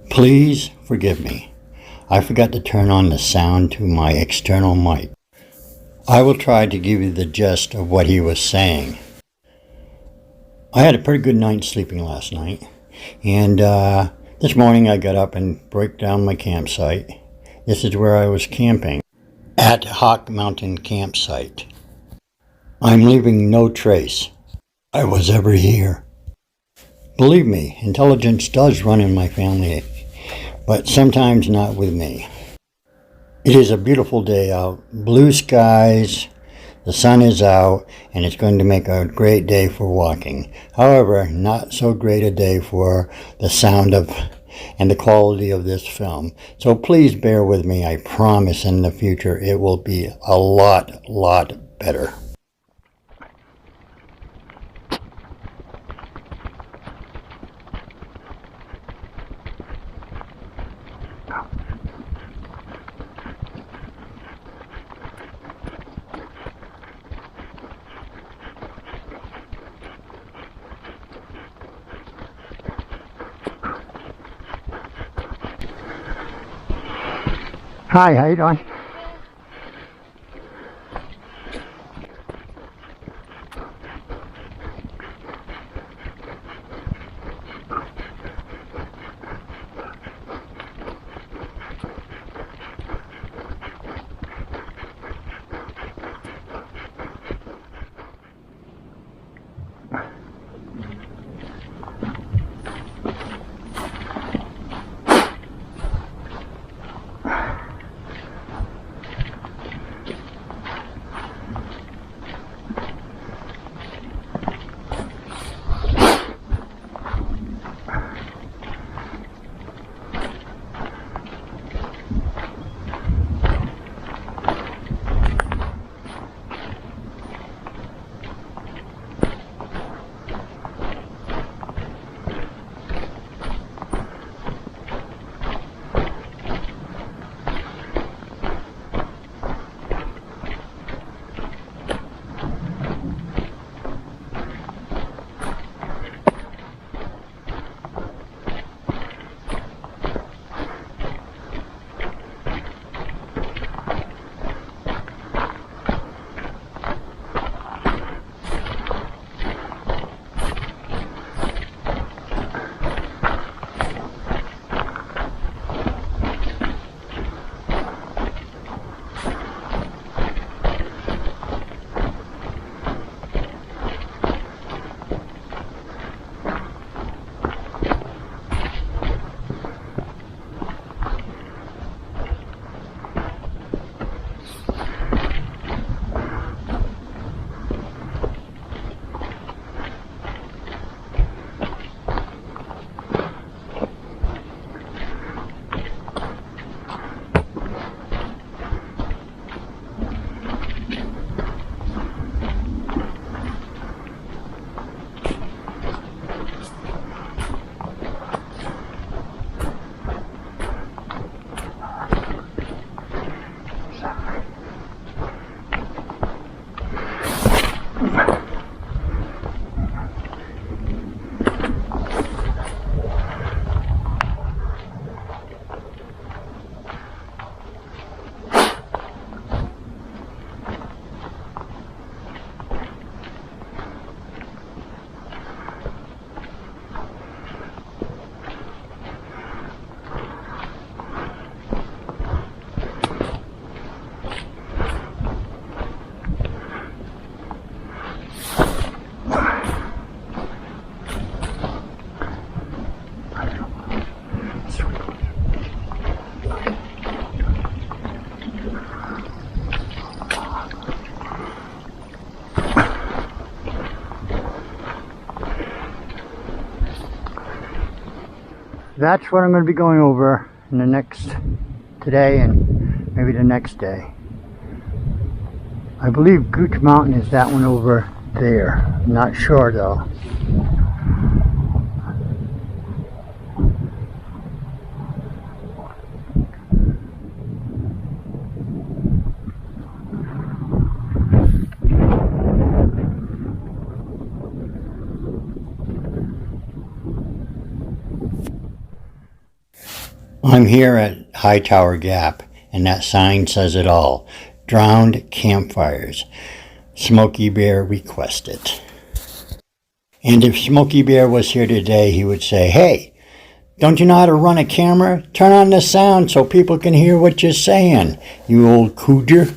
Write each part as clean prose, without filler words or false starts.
Please forgive me. I forgot to turn on the sound to my external mic. I will try to give you the gist of what he was saying. I had a pretty good night's sleeping last night, and this morning I got up and broke down my campsite. This is where I was camping, at Hawk Mountain campsite. I'm leaving no trace I was ever here. Believe me, intelligence does run in my family, but sometimes not with me. It is a beautiful day out, blue skies, the sun is out, and it's going to make a great day for walking. However, not so great a day for the sound of and the quality of this film. So please bear with me. I promise in the future it will be a lot better. Hi, how you doing? That's what I'm going to be going over in the next today and maybe the next day. I believe Gooch Mountain is that one over there. I'm not sure though. I'm here at Hightower Gap, and that sign says it all. Drowned campfires. Smokey Bear requested. And if Smokey Bear was here today, he would say, "Hey, don't you know how to run a camera? Turn on the sound so people can hear what you're saying, you old cooger."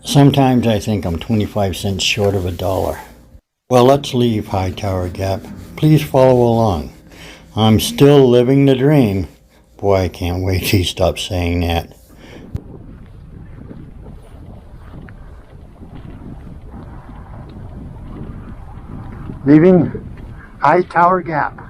Sometimes I think I'm 25 cents short of $1. Well, let's leave Hightower Gap. Please follow along. I'm still living the dream. Boy, I can't wait till he stops saying that. Leaving Hightower Gap.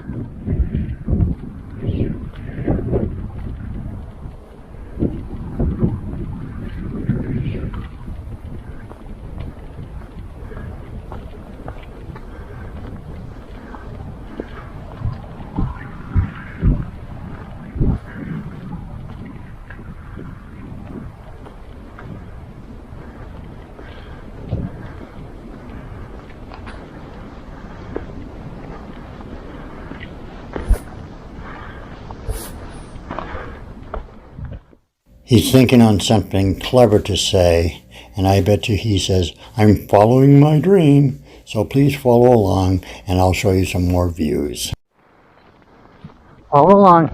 He's thinking on something clever to say, and I bet you he says, "I'm following my dream, so please follow along, and I'll show you some more views." Follow along.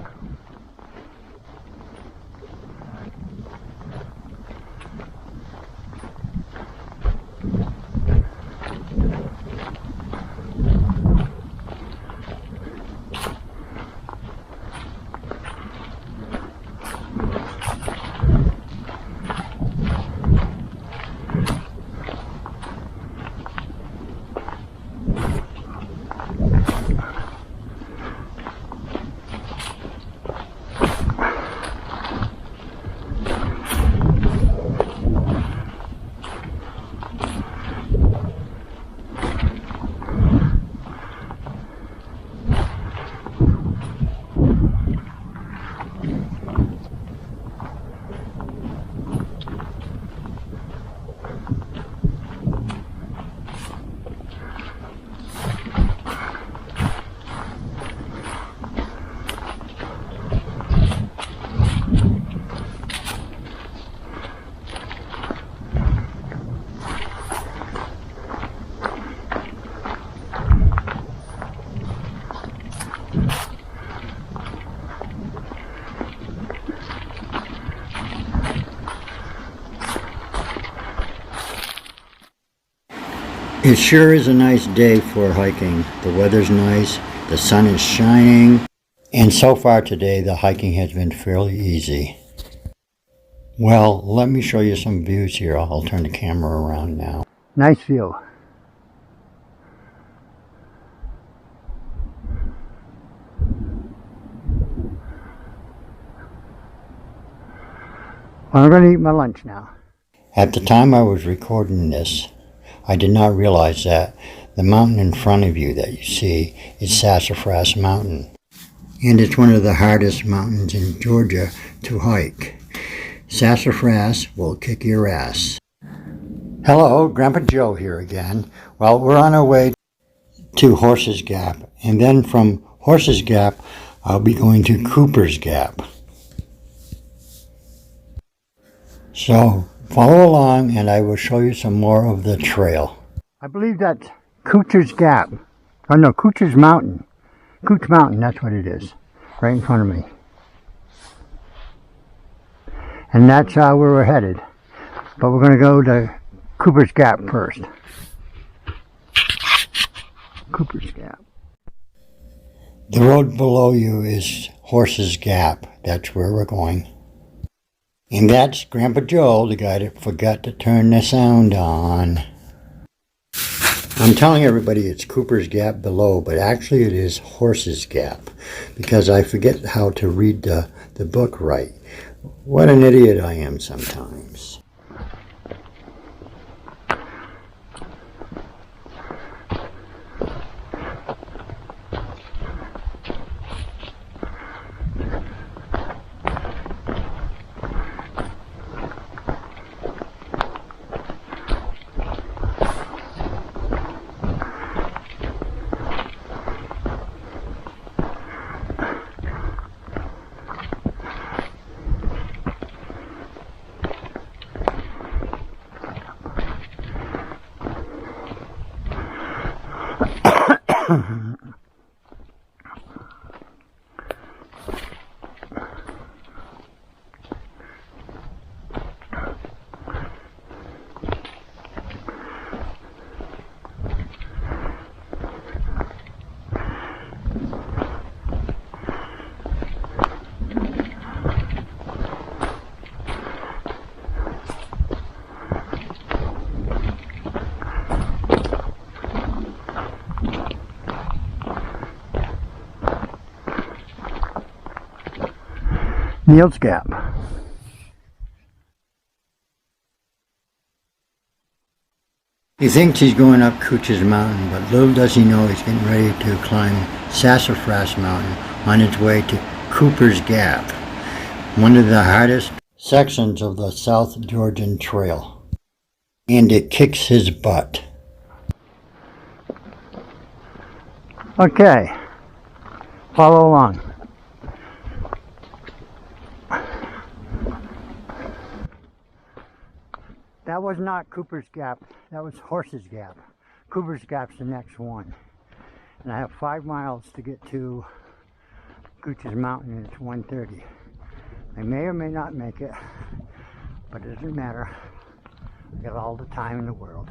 It sure is a nice day for hiking. The weather's nice, the sun is shining, and so far today the hiking has been fairly easy. Well, let me show you some views here. I'll turn the camera around now. Nice view. Well, I'm going to eat my lunch now. At the time I was recording this, I did not realize that the mountain in front of you that you see is Sassafras Mountain. And it's one of the hardest mountains in Georgia to hike. Sassafras will kick your ass. Hello, Grandpa Joe here again. Well, we're on our way to Horses Gap. And then from Horses Gap, I'll be going to Cooper's Gap. So, follow along and I will show you some more of the trail. I believe that's Cooper's Gap. Oh no, Cooper's Mountain. Cooch Mountain, that's what it is. Right in front of me. And that's where we're headed. But we're going to go to Cooper's Gap first. Cooper's Gap. The road below you is Horses Gap. That's where we're going. And that's Grandpa Joe, the guy that forgot to turn the sound on. I'm telling everybody it's Cooper's Gap below, but actually it is Horses Gap, because I forget how to read the book right. What an idiot I am sometimes. Neil's Gap. He thinks he's going up Cooch's Mountain, but little does he know he's getting ready to climb Sassafras Mountain on its way to Cooper's Gap, one of the hardest sections of the South Georgian Trail. And it kicks his butt. Okay, follow along. That was not Cooper's Gap, that was Horse's Gap. Cooper's Gap's the next one. And I have 5 miles to get to Cooch's Mountain, and it's 1:30. I may or may not make it, but it doesn't matter. I got all the time in the world.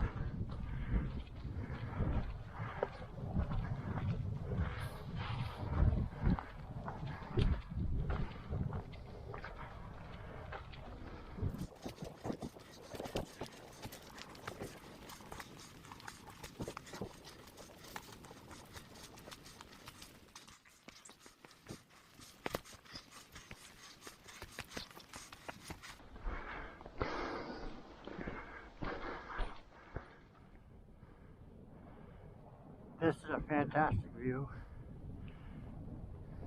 This is a fantastic view.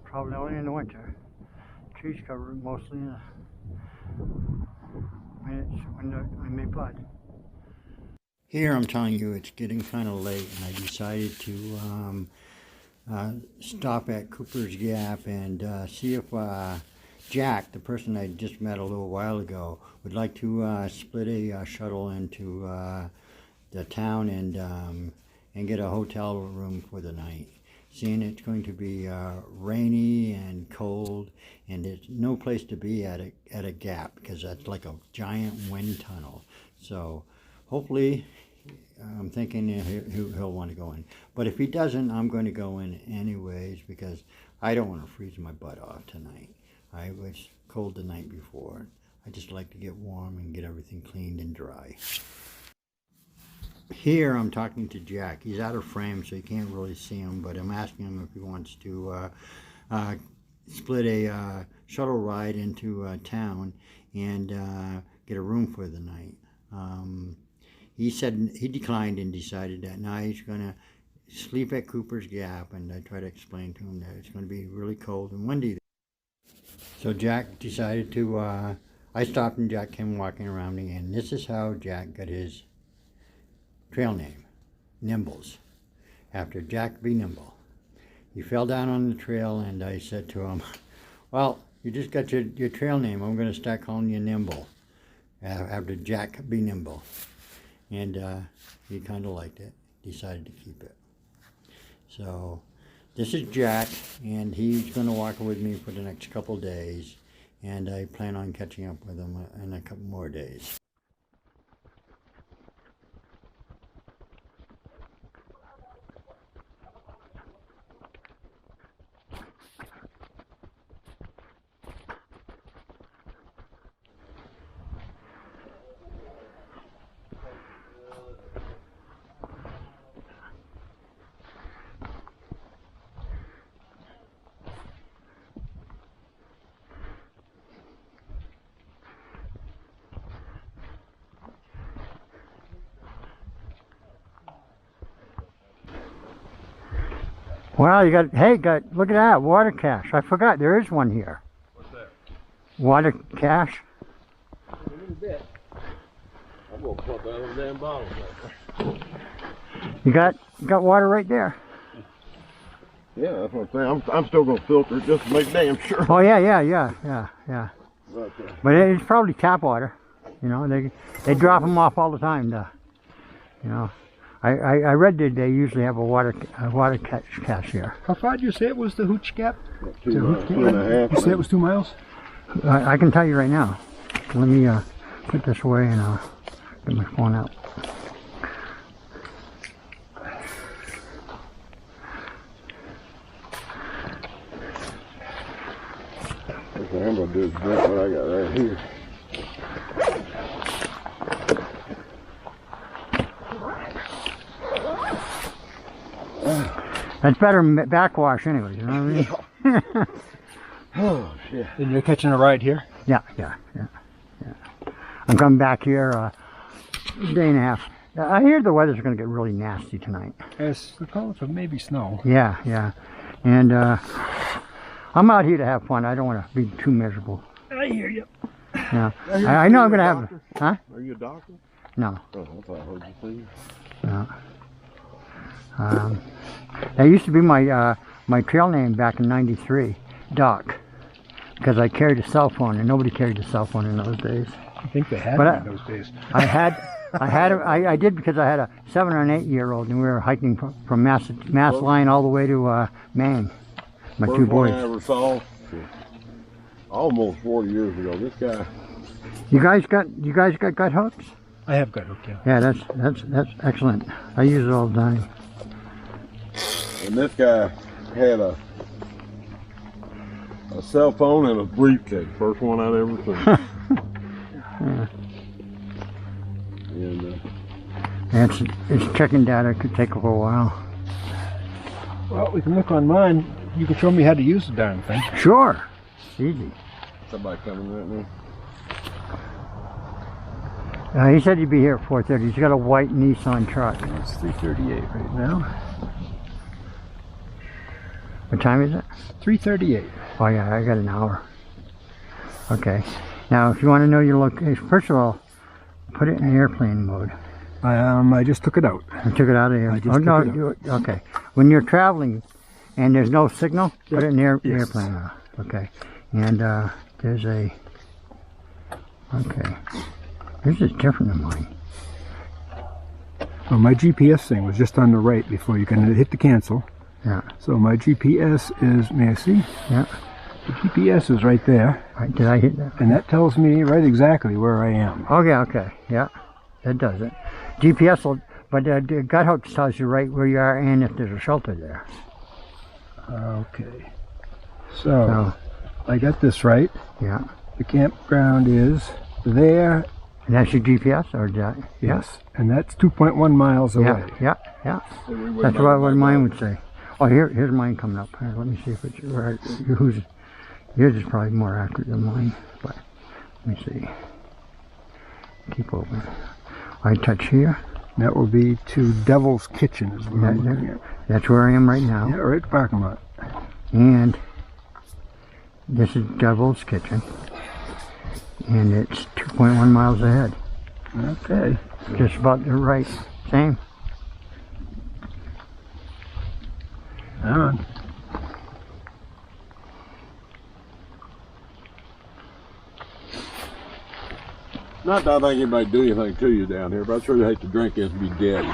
Probably only in the winter. Trees cover it mostly in when they bud. Here I'm telling you it's getting kind of late, and I decided to stop at Cooper's Gap and see if Jack, the person I just met a little while ago, would like to split a shuttle into the town and get a hotel room for the night. Seeing it's going to be rainy and cold, and there's no place to be at a gap because that's like a giant wind tunnel. So hopefully, I'm thinking he'll want to go in. But if he doesn't, I'm going to go in anyways because I don't want to freeze my butt off tonight. I was cold the night before. I just like to get warm and get everything cleaned and dry. Here I'm talking to Jack. He's out of frame, so you can't really see him, but I'm asking him if he wants to split a shuttle ride into town and get a room for the night. He said he declined and decided that now he's going to sleep at Cooper's Gap, and I try to explain to him that it's going to be really cold and windy. So Jack decided to, I stopped and Jack came walking around me, and this is how Jack got his trail name, Nimbles, after Jack be Nimble. He fell down on the trail, and I said to him, well, you just got your trail name. I'm going to start calling you Nimble, after Jack be Nimble. And he kind of liked it, decided to keep it. So this is Jack, and he's going to walk with me for the next couple days, and I plan on catching up with him in a couple more days. Well, you got, hey, look at that, water cache. I forgot, there is one here. What's that? Water cache. A little bit. I'm gonna pump out them damn bottles. You got water right there. Yeah, that's what I'm saying. I'm still gonna filter it just to make damn sure. Oh yeah. But it's probably tap water. You know, they drop them off all the time. You know, I read that they usually have a water cache here. How far did you say it was the Hooch Gap? 2 miles, 2.5. You said it was 2 miles? I can tell you right now. Let me put this away and I'll get my phone out. Okay, I'm gonna do is drink what I got right here. That's better than backwash anyways, you know what I mean? Oh, shit. And you're catching a ride here? Yeah. I'm coming back here a day and a half. I hear the weather's going to get really nasty tonight. Yes, they're calling for maybe snow. Yeah. And I'm out here to have fun. I don't want to be too miserable. I hear you. Yeah. I know I'm going to have... Huh? Are you a doctor? No. Oh, I thought I heard you say. No. That used to be my trail name back in '93, Doc, because I carried a cell phone, and nobody carried a cell phone in those days. I think they had But it in those days. I did because I had a 7 or an 8-year-old, and we were hiking from Mass Line all the way to Maine. My First two one boys. I ever saw, almost 40 years ago. This guy. You guys got gut hooks? I have got hooked, yeah. Yeah, that's excellent. I use it all the time. And this guy had a cell phone and a briefcase. First one I'd ever seen. Yeah. And It's checking data. It could take a little while. Well, we can look on mine. You can show me how to use the darn thing. Sure. Easy. somebody coming right now. He said he'd be here at 4:30. He's got a white Nissan truck. It's 3:38 right now. What time is it? 3:38. Oh yeah, I got an hour. Okay. Now, if you want to know your location, first of all, put it in airplane mode. I just took it out. I took it out of here. I just took it out. Okay. When you're traveling and there's no signal, put it in airplane mode. Okay. And there's a. Okay. This is different than mine. Well, my GPS thing was just on the right before you can hit the cancel. Yeah. So my GPS is, may I see? Yeah. The GPS is right there. Right, did I hit that? And that tells me right exactly where I am. Okay, okay. Yeah. That does it. GPS will, but the gut hooks tells you right where you are and if there's a shelter there. Okay. So, I got this right. Yeah. The campground is there. And that's your GPS, or that? Yes. And that's 2.1 miles away. Yeah. That's what mine would say. Oh, here's mine coming up. Here, let me see if it's right. Yours is probably more accurate than mine, but let me see. Keep open. I touch here. That will be to Devil's Kitchen is what I'm looking at. That's where I am right now. Yeah, right parking lot. And this is Devil's Kitchen. And it's 2.1 miles ahead. Okay. Just about the right. Same. Hang on. Not that I think anybody do anything to you down here, but I sure hate to drink this and be dead.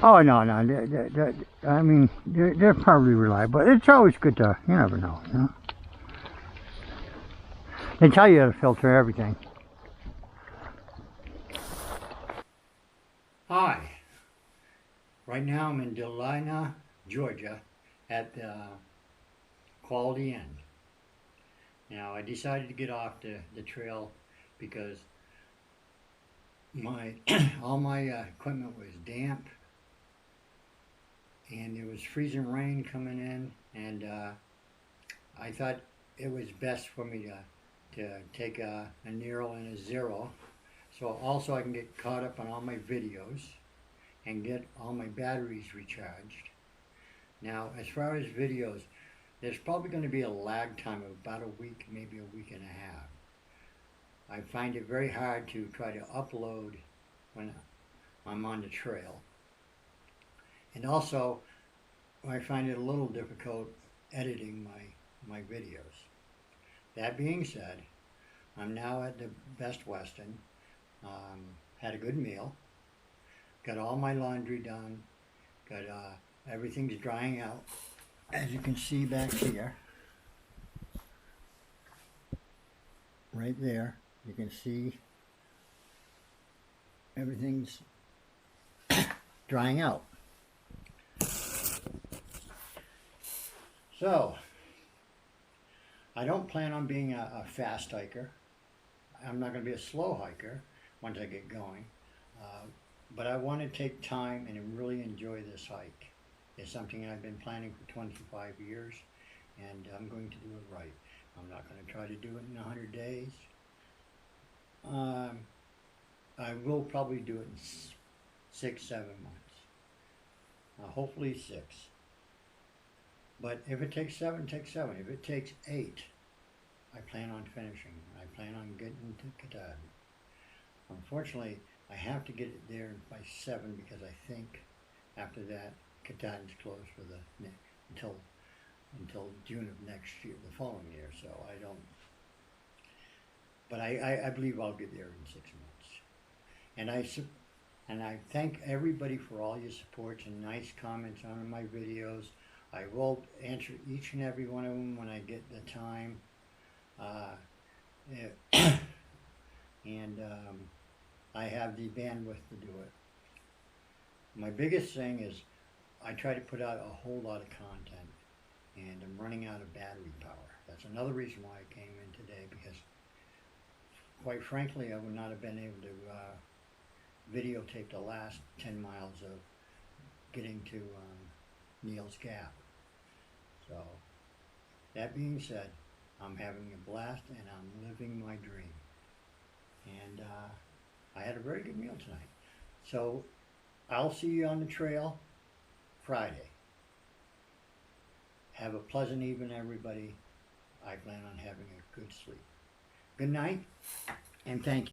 Oh, no. I mean, they're probably reliable. It's always good to, you never know, you know? They tell you to filter everything. Hi. Right now I'm in Delina, Georgia at the Quality Inn. Now I decided to get off the trail because all my equipment was damp and there was freezing rain coming in, and I thought it was best for me to take a Nero and a Zero, so also I can get caught up on all my videos and get all my batteries recharged. Now, as far as videos, there's probably going to be a lag time of about a week, maybe a week and a half. I find it very hard to try to upload when I'm on the trail. And also, I find it a little difficult editing my videos. That being said, I'm now at the Best Western. Had a good meal. got all my laundry done, got everything's drying out, as you can see back here, right there. You can see everything's drying out. So, I don't plan on being a fast hiker. I'm not going to be a slow hiker once I get going. But I want to take time and really enjoy this hike. It's something I've been planning for 25 years, and I'm going to do it right. I'm not going to try to do it in 100 days. I will probably do it in 6, 7 months. Hopefully 6. But if it takes 7, it takes 7. If it takes 8, I plan on finishing. I plan on getting to Katahdin. Unfortunately, I have to get it there by 7 because I think after that, Katahdin's closed for until June of next year, the following year. So I don't. But I believe I'll get there in 6 months. And I thank everybody for all your supports and nice comments on my videos. I will answer each and every one of them when I get the time. I have the bandwidth to do it. My biggest thing is I try to put out a whole lot of content, and I'm running out of battery power. That's another reason why I came in today, because quite frankly I would not have been able to videotape the last 10 miles of getting to Neal's Gap. So that being said, I'm having a blast and I'm living my dream. And I had a very good meal tonight. So I'll see you on the trail Friday. Have a pleasant evening, everybody. I plan on having a good sleep. Good night, and thank you.